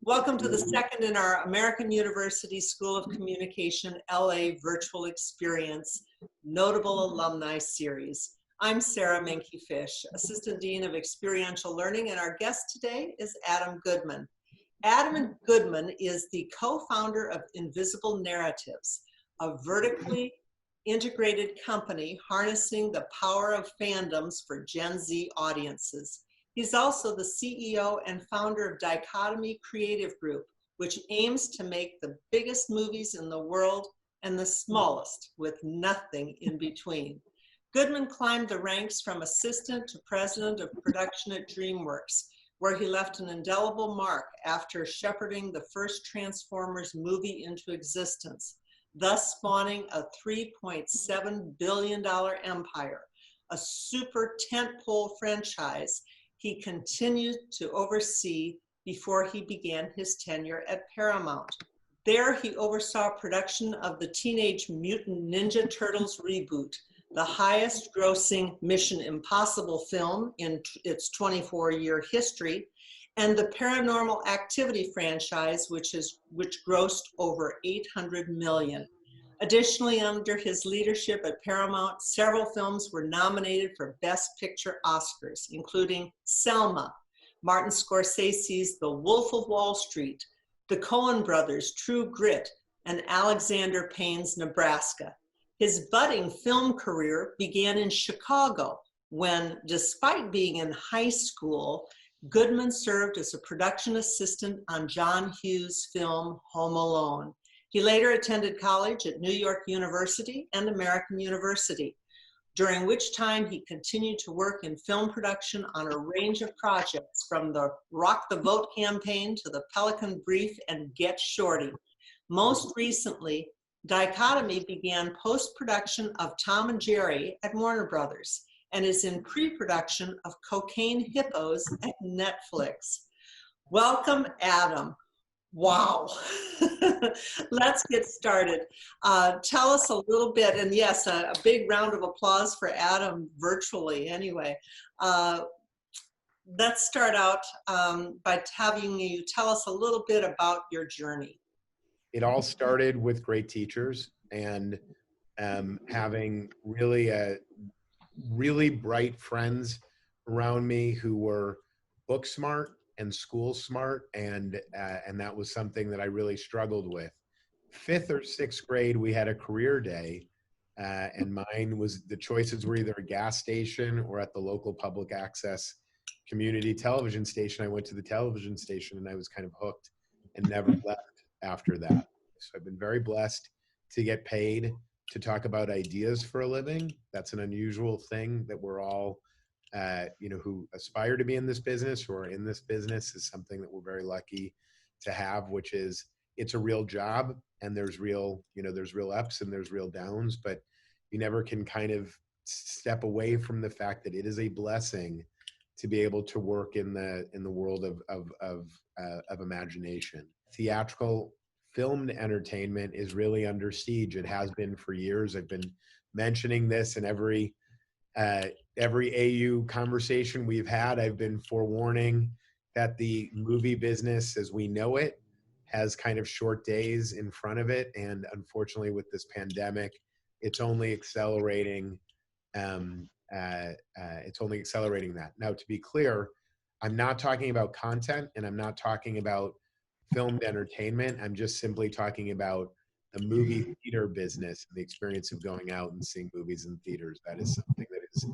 Welcome to the second in our American University School of Communication LA Virtual Experience Notable Alumni Series. I'm Sarah Menke-Fish, Assistant Dean of Experiential Learning, and our guest today is Adam Goodman. Adam Goodman is the co-founder of Invisible Narratives, a vertically integrated company harnessing the power of fandoms for Gen Z audiences. He's also the CEO and founder of Dichotomy Creative Group, which aims to make the biggest movies in the world and the smallest with nothing in between. Goodman climbed the ranks from assistant to president of production at DreamWorks, where he left an indelible mark after shepherding the first Transformers movie into existence, thus spawning a $3.7 billion empire, a super tentpole franchise he continued to oversee before he began his tenure at Paramount. There, he oversaw production of the Teenage Mutant Ninja Turtles reboot, the highest grossing Mission Impossible film in its 24-year history, and the Paranormal Activity franchise, which grossed over $800 million. Additionally, under his leadership at Paramount, several films were nominated for Best Picture Oscars, including Selma, Martin Scorsese's The Wolf of Wall Street, the Coen brothers' True Grit, and Alexander Payne's Nebraska. His budding film career began in Chicago when, despite being in high school, Goodman served as a production assistant on John Hughes' film Home Alone. He later attended college at New York University and American University, during which time he continued to work in film production on a range of projects, from the Rock the Vote campaign to the Pelican Brief and Get Shorty. Most recently, Dichotomy began post-production of Tom and Jerry at Warner Brothers and is in pre-production of Cocaine Hippos at Netflix. Welcome, Adam. Wow. Let's get started. Tell us a little bit, and yes, a big round of applause for Adam virtually anyway. Let's start out by having you tell us a little bit about your journey. It all started with great teachers and having really bright friends around me who were book smart and school smart, and that was something that I really struggled with. 5th or 6th grade, we had a career day, and mine was, the choices were either a gas station or at the local public access community television station. I went to the television station and I was kind of hooked and never left after that. So I've been very blessed to get paid to talk about ideas for a living. That's an unusual thing that we're all who aspire to be in this business or are in this business, is something that we're very lucky to have, which is, it's a real job and there's real ups and there's real downs, but you never can kind of step away from the fact that it is a blessing to be able to work in the world of imagination. Theatrical filmed entertainment is really under siege. It has been for years. I've been mentioning this in every AU conversation we've had. I've been forewarning that the movie business as we know it has kind of short days in front of it, and unfortunately with this pandemic, it's only accelerating. It's only accelerating that. Now, to be clear, I'm not talking about content and I'm not talking about filmed entertainment. I'm just simply talking about the movie theater business and the experience of going out and seeing movies in theaters. That is something that is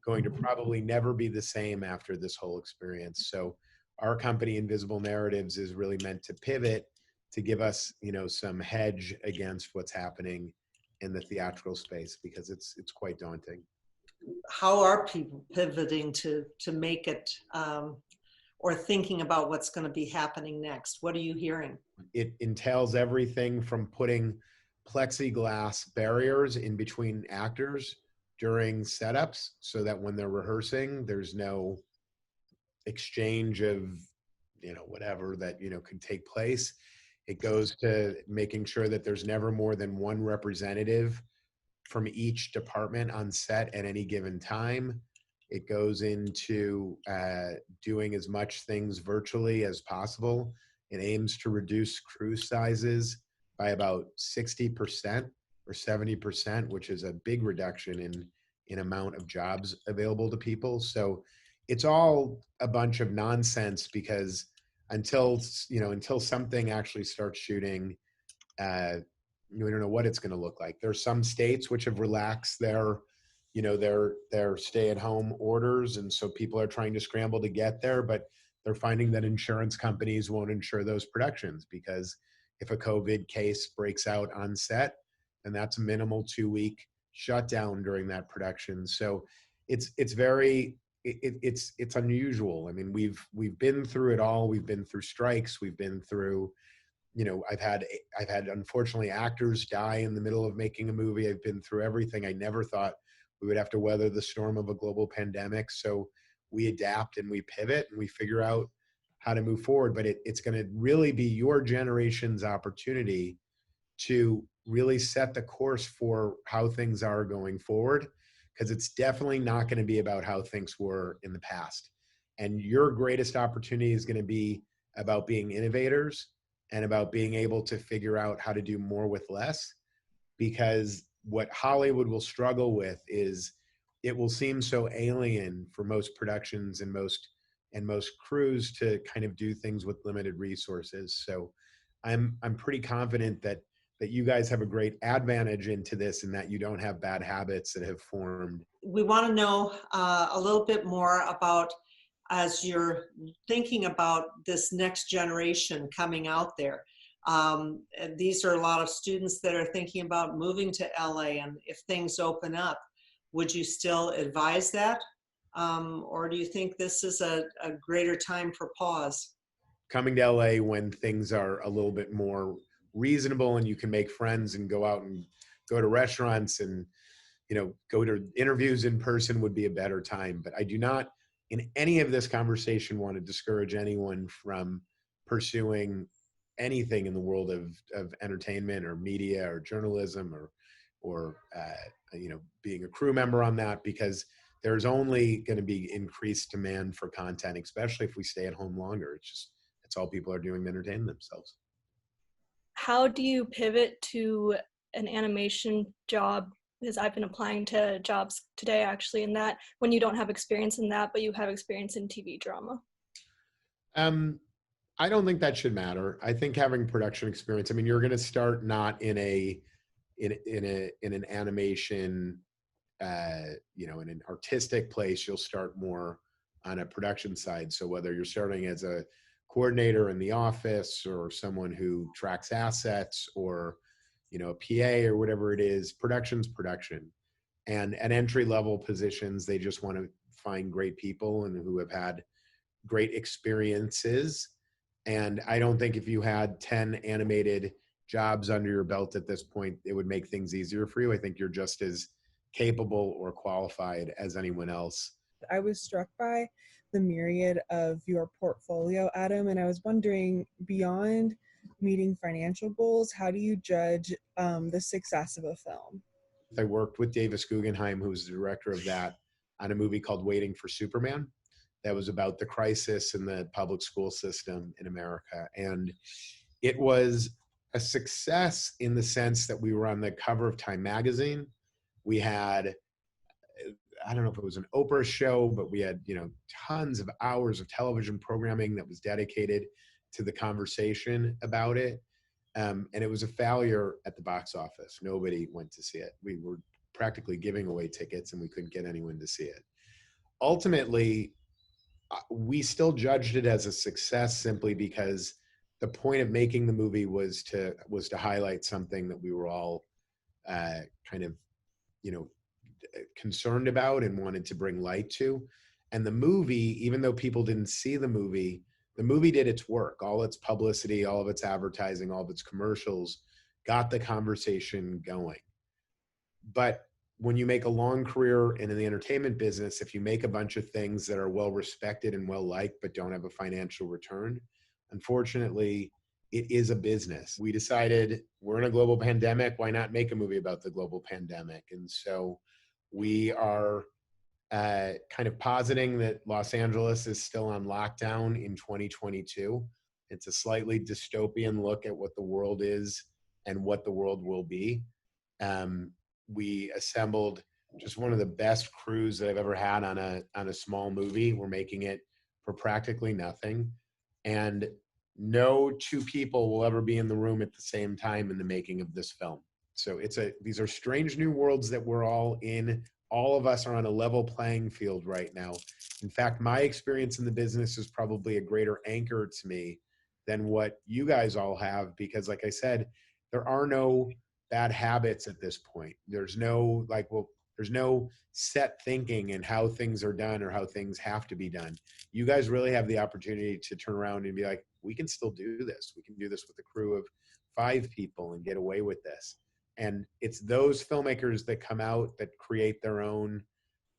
going to probably never be the same after this whole experience. So our company, Invisible Narratives, is really meant to pivot to give us, some hedge against what's happening in the theatrical space, because it's quite daunting. How are people pivoting to make it or thinking about what's going to be happening next? What are you hearing? It entails everything from putting plexiglass barriers in between actors during setups so that when they're rehearsing, there's no exchange of, whatever that, could take place. It goes to making sure that there's never more than one representative from each department on set at any given time. It goes into doing as much things virtually as possible. It aims to reduce crew sizes by about 60% or 70%, which is a big reduction in amount of jobs available to people. So it's all a bunch of nonsense because until something actually starts shooting, uh, we don't know what it's going to look like. There's some states which have relaxed their stay-at-home orders, and so people are trying to scramble to get there, but they're finding that insurance companies won't insure those productions because if a COVID case breaks out on set, then that's a minimal 2-week shutdown during that production. So it's very it's unusual. I mean, we've been through it all. We've been through strikes. We've been through I've had unfortunately actors die in the middle of making a movie. I've been through everything. I never thought we would have to weather the storm of a global pandemic. So we adapt and we pivot and we figure out how to move forward. But it's going to really be your generation's opportunity to really set the course for how things are going forward, because it's definitely not going to be about how things were in the past. And your greatest opportunity is going to be about being innovators and about being able to figure out how to do more with less. Because what Hollywood will struggle with is it will seem so alien for most productions and most crews to kind of do things with limited resources. So I'm pretty confident that you guys have a great advantage into this and that you don't have bad habits that have formed. We want to know a little bit more about, as you're thinking about this next generation coming out there. And these are a lot of students that are thinking about moving to LA, and if things open up, would you still advise that? Or do you think this is a greater time for pause? Coming to LA when things are a little bit more reasonable and you can make friends and go out and go to restaurants and go to interviews in person would be a better time. But I do not in any of this conversation want to discourage anyone from pursuing anything in the world of entertainment or media or journalism or being a crew member on that, because there's only going to be increased demand for content, especially if we stay at home longer. It's all people are doing to entertain themselves. How do you pivot to an animation job? Because I've been applying to jobs today actually in that, when you don't have experience in that, but you have experience in TV drama. I don't think that should matter. I think having production experience, I mean, you're going to start not in an animation, in an artistic place. You'll start more on a production side. So whether you're starting as a coordinator in the office or someone who tracks assets or, a PA or whatever it is, production's production. And at entry level positions, they just want to find great people and who have had great experiences. And I don't think if you had 10 animated jobs under your belt at this point, it would make things easier for you. I think you're just as capable or qualified as anyone else. I was struck by the myriad of your portfolio, Adam, and I was wondering, beyond meeting financial goals, how do you judge the success of a film? I worked with Davis Guggenheim, who was the director of that, on a movie called Waiting for Superman that was about the crisis in the public school system in America. And it was a success in the sense that we were on the cover of Time magazine. We had, I don't know if it was an Oprah show, but we had, tons of hours of television programming that was dedicated to the conversation about it. And it was a failure at the box office. Nobody went to see it. We were practically giving away tickets and we couldn't get anyone to see it. Ultimately, we still judged it as a success simply because the point of making the movie was to highlight something that we were all kind of, concerned about and wanted to bring light to. And the movie, even though people didn't see the movie did its work. All its publicity, all of its advertising, all of its commercials got the conversation going. But when you make a long career in the entertainment business, if you make a bunch of things that are well respected and well liked but don't have a financial return, unfortunately, it is a business. We decided we're in a global pandemic. Why not make a movie about the global pandemic? And so we are kind of positing that Los Angeles is still on lockdown in 2022. It's a slightly dystopian look at what the world is and what the world will be. We assembled just one of the best crews that I've ever had on a small movie. We're making it for practically nothing, and no two people will ever be in the room at the same time in the making of this film. So these are strange new worlds that we're all in. All of us are on a level playing field right now. In fact, my experience in the business is probably a greater anchor to me than what you guys all have, because like I said, there are no bad habits at this point. There's no there's no set thinking in how things are done or how things have to be done. You guys really have the opportunity to turn around and be like, we can still do this. We can do this with a crew of 5 people and get away with this. And it's those filmmakers that come out that create their own,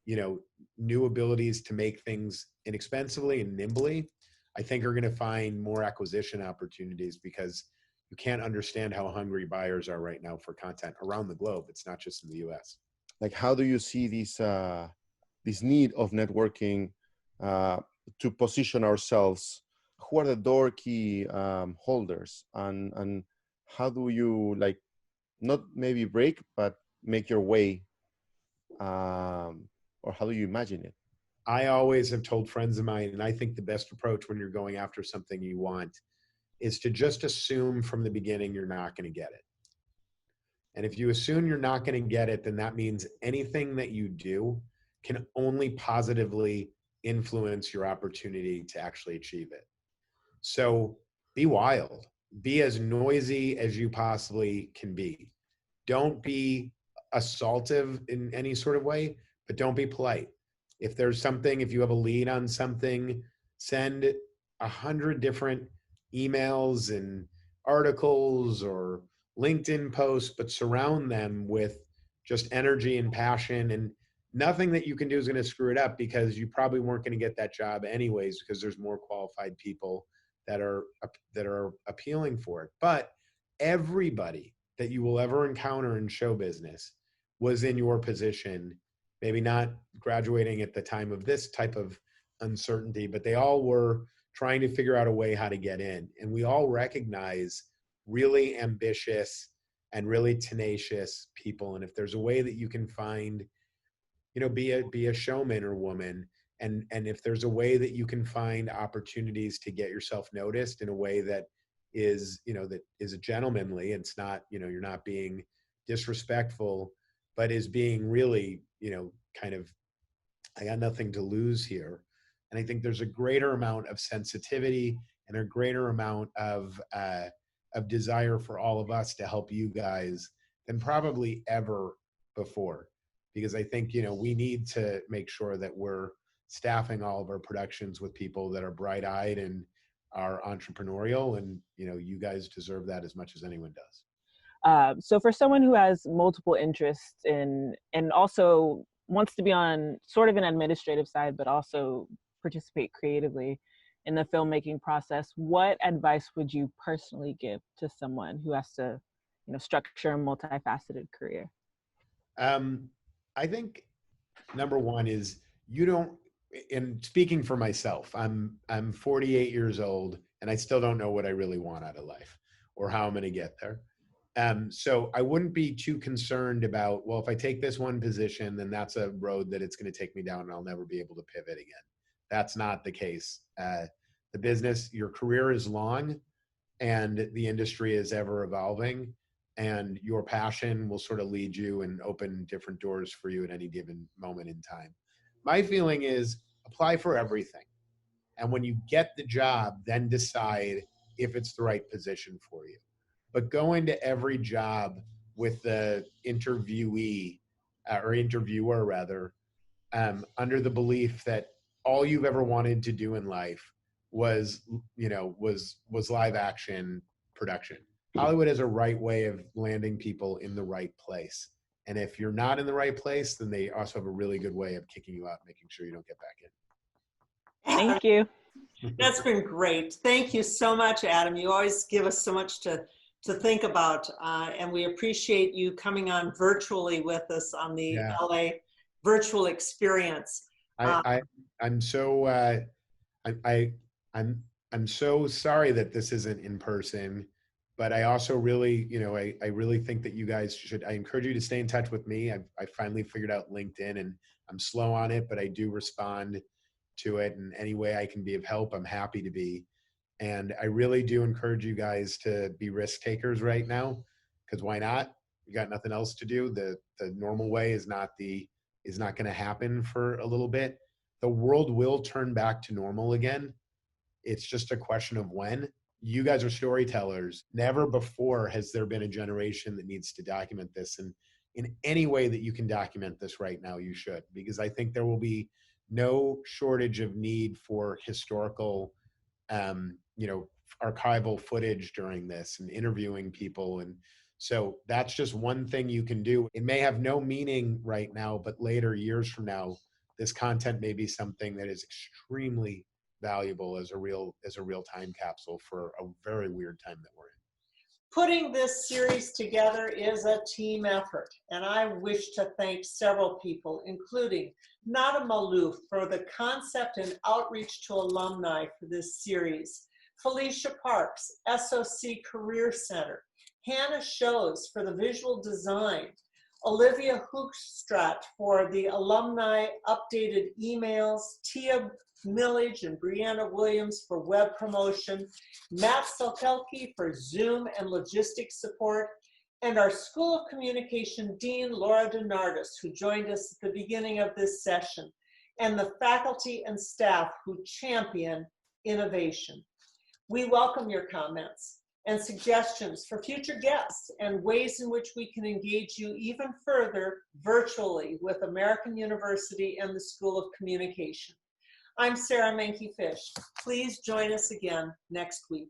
new abilities to make things inexpensively and nimbly, I think are going to find more acquisition opportunities, because you can't understand how hungry buyers are right now for content around the globe. It's not just in the US. Like, how do you see this need of networking to position ourselves? Who are the door key holders, and how do you, like, not maybe break, but make your way, or how do you imagine it? I always have told friends of mine, and I think the best approach when you're going after something you want is to just assume from the beginning you're not going to get it. And if you assume you're not going to get it, then that means anything that you do can only positively influence your opportunity to actually achieve it. So be wild, be as noisy as you possibly can be. Don't be assaultive in any sort of way, but don't be polite. If there's something, if you have a lead on something, send 100 different emails and articles or LinkedIn posts, but surround them with just energy and passion, and nothing that you can do is going to screw it up, because you probably weren't going to get that job anyways, because there's more qualified people that are appealing for it. But everybody that you will ever encounter in show business was in your position, maybe not graduating at the time of this type of uncertainty, but they all were trying to figure out a way how to get in. And we all recognize really ambitious and really tenacious people. And if there's a way that you can find, be a showman or woman, and if there's a way that you can find opportunities to get yourself noticed in a way that is, that is gentlemanly, it's not, you're not being disrespectful, but is being really, kind of, I got nothing to lose here. And I think there's a greater amount of sensitivity and a greater amount of desire for all of us to help you guys than probably ever before. Because I think, we need to make sure that we're staffing all of our productions with people that are bright-eyed and are entrepreneurial, and, you guys deserve that as much as anyone does. So for someone who has multiple interests and also wants to be on sort of an administrative side, but also participate creatively in the filmmaking process, what advice would you personally give to someone who has to, structure a multifaceted career? I think number one is, you don't, and speaking for myself, I'm 48 years old and I still don't know what I really want out of life or how I'm going to get there. So I wouldn't be too concerned about, well, if I take this one position, then that's a road that it's going to take me down and I'll never be able to pivot again. That's not the case. The business, your career is long and the industry is ever evolving, and your passion will sort of lead you and open different doors for you at any given moment in time. My feeling is, apply for everything. And when you get the job, then decide if it's the right position for you. But go into every job with the interviewee or interviewer rather, under the belief that all you've ever wanted to do in life was live action production. Hollywood has a right way of landing people in the right place. And if you're not in the right place, then they also have a really good way of kicking you out, making sure you don't get back in. Thank you. That's been great. Thank you so much, Adam. You always give us so much to think about, and we appreciate you coming on virtually with us on the LA virtual experience. I'm I'm so sorry that this isn't in person, but I also really, I really think that you guys should, I encourage you to stay in touch with me. I finally figured out LinkedIn, and I'm slow on it, but I do respond to it. And any way I can be of help, I'm happy to be. And I really do encourage you guys to be risk takers right now, because why not? You got nothing else to do. The normal way is not going to happen for a little bit. The world will turn back to normal again. It's just a question of when. You guys are storytellers. Never before has there been a generation that needs to document this. And in any way that you can document this right now, you should, because I think there will be no shortage of need for historical, archival footage during this and interviewing people. And so that's just one thing you can do. It may have no meaning right now, but later, years from now, this content may be something that is extremely valuable as a real time capsule for a very weird time that we're in. Putting this series together is a team effort, and I wish to thank several people, including Nada Malouf for the concept and outreach to alumni for this series, Felicia Parks, SOC Career Center, Hannah Shows for the visual design, Olivia Hoogstraat for the alumni updated emails, Tia Millage and Brianna Williams for web promotion, Matt Selkelke for Zoom and logistics support, and our School of Communication Dean Laura DeNardis, who joined us at the beginning of this session, and the faculty and staff who champion innovation. We welcome your comments and suggestions for future guests and ways in which we can engage you even further virtually with American University and the School of Communication. I'm Sarah Menke-Fish. Please join us again next week.